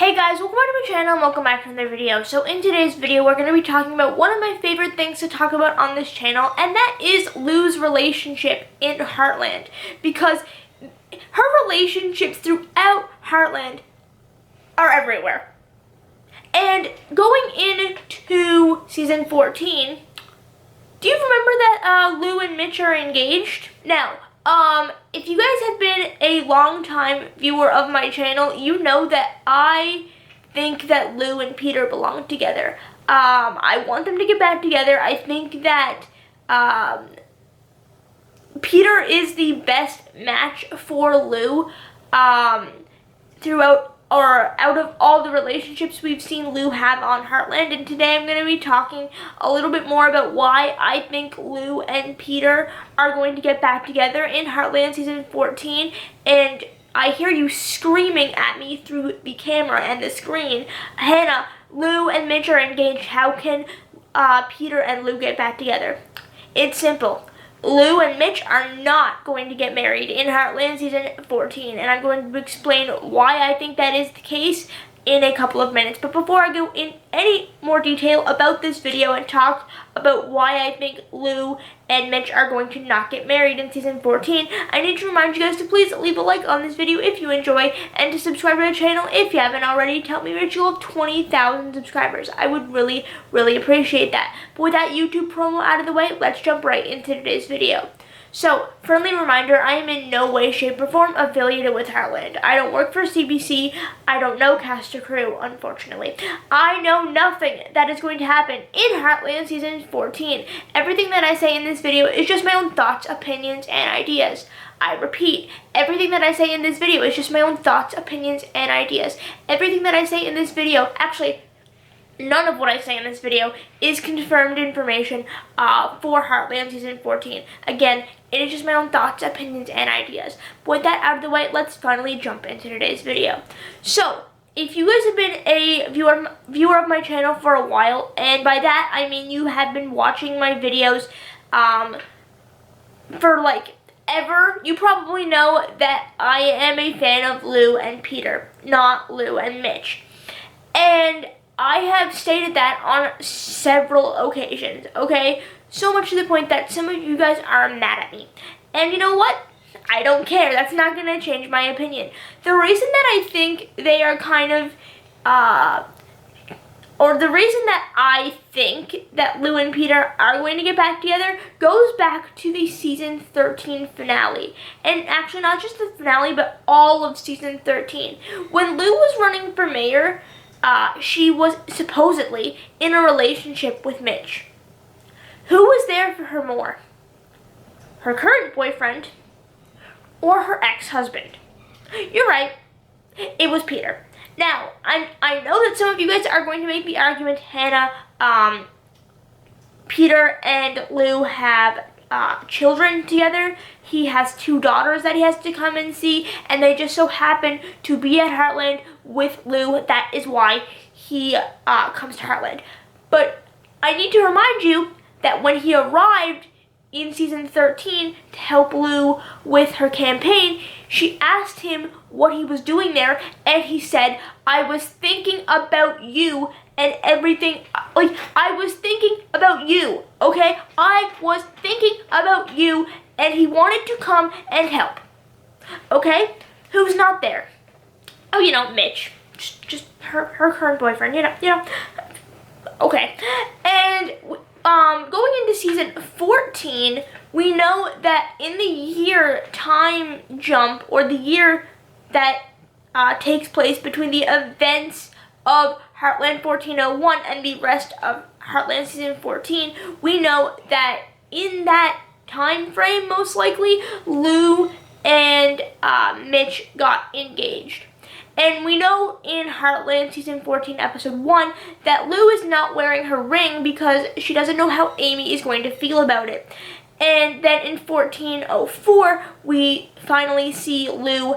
Hey guys, welcome back to my channel and welcome back to another video. So in today's video, we're going to be talking about one of my favorite things to talk about on this channel, and that is Lou's relationship in Heartland. Because her relationships throughout Heartland are everywhere. And going into season 14, do you remember that Lou and Mitch are engaged? Now, if you guys have been a long-time viewer of my channel, you know that I think that Lou and Peter belong together. I want them to get back together. I think that Peter is the best match for Lou out of all the relationships we've seen Lou have on Heartland. And today I'm going to be talking a little bit more about why I think Lou and Peter are going to get back together in Heartland season 14. And I hear you screaming at me through the camera and the screen, Hannah, Lou and Mitch are engaged. How can Peter and Lou get back together? It's simple. Lou and Mitch are not going to get married in Heartland season 14, and I'm going to explain why I think that is the case in a couple of minutes. But before I go in any more detail about this video and talk about why I think Lou and Mitch are going to not get married in season 14, I need to remind you guys to please leave a like on this video if you enjoy, and to subscribe to the channel if you haven't already to help me reach a goal of 20,000 subscribers. I would really, really appreciate that. But with that YouTube promo out of the way, let's jump right into today's video. So, friendly reminder, I am in no way, shape, or form affiliated with Heartland. I don't work for CBC. I don't know cast or crew, unfortunately. I know nothing that is going to happen in Heartland season 14. Everything that I say in this video is just my own thoughts, opinions, and ideas. I repeat, everything that I say in this video is just my own thoughts, opinions, and ideas. Everything that I say in this video, actually, none of what I say in this video is confirmed information for Heartland season 14. Again, it is just my own thoughts, opinions, and ideas. But with that out of the way, let's finally jump into today's video. So, if you guys have been a viewer of my channel for a while, and by that I mean you have been watching my videos for like ever, you probably know that I am a fan of Lou and Peter, not Lou and Mitch. And I have stated that on several occasions, okay? So much to the point that some of you guys are mad at me. And you know what? I don't care. That's not going to change my opinion. The reason that I think they are kind of, or the reason that I think that Lou and Peter are going to get back together goes back to the season 13 finale. And actually not just the finale, but all of season 13. When Lou was running for mayor, she was supposedly in a relationship with Mitch. Who was there for her more? Her current boyfriend or her ex-husband? You're right, it was Peter. Now, I know that some of you guys are going to make the argument, Hannah, Peter and Lou have children together. He has 2 daughters that he has to come and see, and they just so happen to be at Heartland with Lou. That is why he comes to Heartland. But I need to remind you that when he arrived in season 13 to help Lou with her campaign, she asked him what he was doing there, and he said, "I was thinking about you and everything, like, I was thinking about you, okay? I was thinking about you," and he wanted to come and help, okay? Who's not there? Oh, you know, Mitch, just her current boyfriend, you know, okay. And going into season 14, we know that in the year time jump, or the year that takes place between the events of Heartland 1401 and the rest of Heartland season 14, we know that in that time frame, most likely, Lou and Mitch got engaged. And we know in Heartland season 14 episode 1 that Lou is not wearing her ring because she doesn't know how Amy is going to feel about it. And then in 1404, we finally see Lou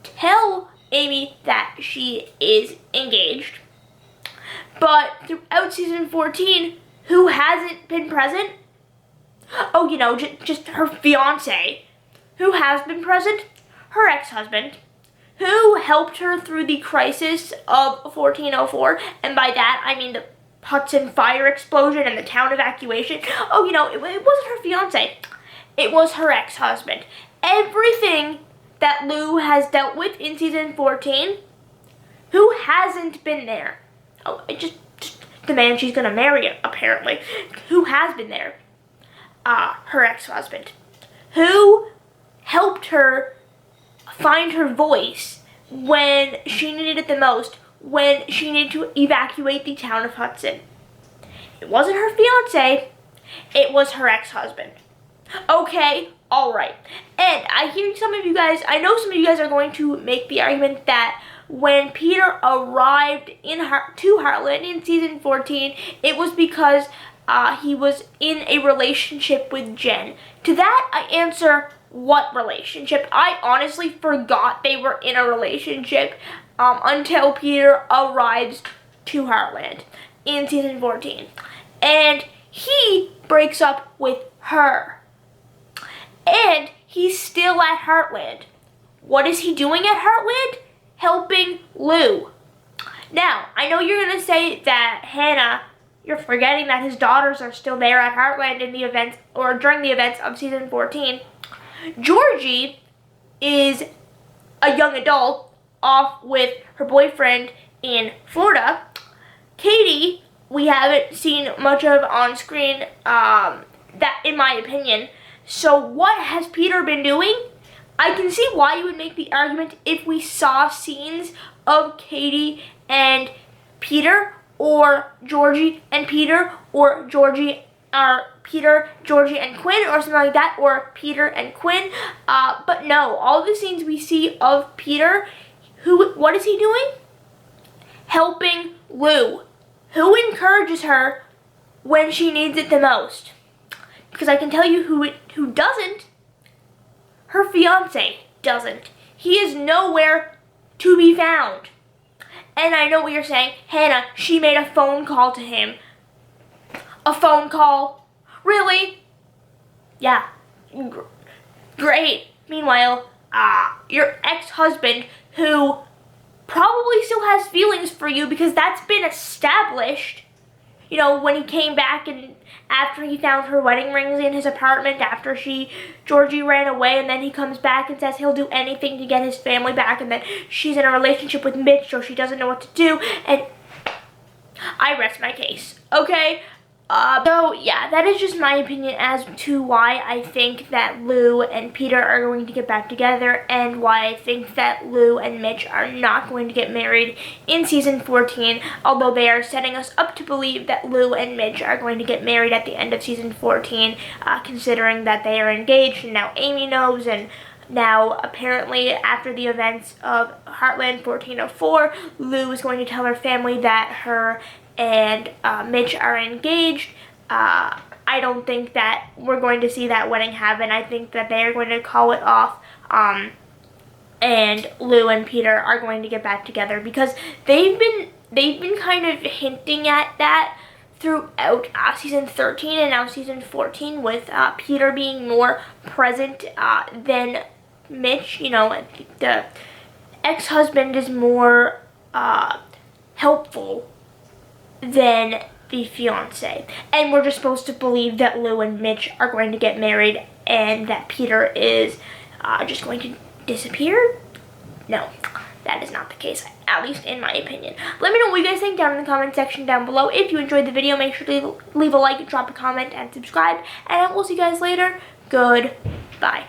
tell Amy that she is engaged. But throughout season 14, who hasn't been present? Oh, you know, just her fiance. Who has been present? Her ex-husband. who helped her through the crisis of 1404, and by that I mean the Hudson fire explosion and the town evacuation. Oh, it wasn't her fiance. It was her ex-husband. Everything that Lou has dealt with in season 14, who hasn't been there? Oh, just the man she's gonna marry, apparently. Who has been there? Her ex-husband. Who helped her find her voice when she needed it the most, when she needed to evacuate the town of Hudson? It wasn't her fiance, it was her ex-husband. Okay, alright. And I know some of you guys are going to make the argument that when Peter arrived to Heartland in season 14, it was because he was in a relationship with Jen. To that, I answer, what relationship? I honestly forgot they were in a relationship until Peter arrives to Heartland in season 14. And he breaks up with her. And he's still at Heartland. What is he doing at Heartland? Helping Lou. Now, I know you're going to say that, Hannah, you're forgetting that his daughters are still there at Heartland in the events, or during the events of season 14. Georgie is a young adult off with her boyfriend in Florida. Katie, we haven't seen much of on screen, that in my opinion. So what has Peter been doing? I can see why you would make the argument if we saw scenes of Katie and Peter, or Georgie and Peter, or Peter, Georgie, and Quinn, or something like that, or Peter and Quinn. But no, all the scenes we see of Peter, what is he doing? Helping Lou. Who encourages her when she needs it the most? Because I can tell you who doesn't. Her fiance doesn't. He is nowhere to be found. And I know what you're saying. Hannah, she made a phone call to him. A phone call? Really? Yeah. Great. Meanwhile, your ex-husband, who probably still has feelings for you because that's been established. When he came back and after he found her wedding rings in his apartment, after Georgie ran away, and then he comes back and says he'll do anything to get his family back, and then she's in a relationship with Mitch, so she doesn't know what to do, and I rest my case, okay? So yeah, that is just my opinion as to why I think that Lou and Peter are going to get back together, and why I think that Lou and Mitch are not going to get married in season 14, although they are setting us up to believe that Lou and Mitch are going to get married at the end of season 14, considering that they are engaged, and now Amy knows, and now apparently after the events of Heartland 1404, Lou is going to tell her family that her and Mitch are engaged. I don't think that we're going to see that wedding happen. I think that they are going to call it off, and Lou and Peter are going to get back together, because they've been kind of hinting at that throughout season 13 and now season 14, with Peter being more present than Mitch. The ex-husband is more helpful than the fiance, and we're just supposed to believe that Lou and Mitch are going to get married and that Peter is just going to disappear. No, that is not the case, at least in my opinion. Let me know what you guys think down in the comment section down below. If you enjoyed the video, make sure to leave a like, drop a comment, and subscribe, and I will see you guys later. Goodbye.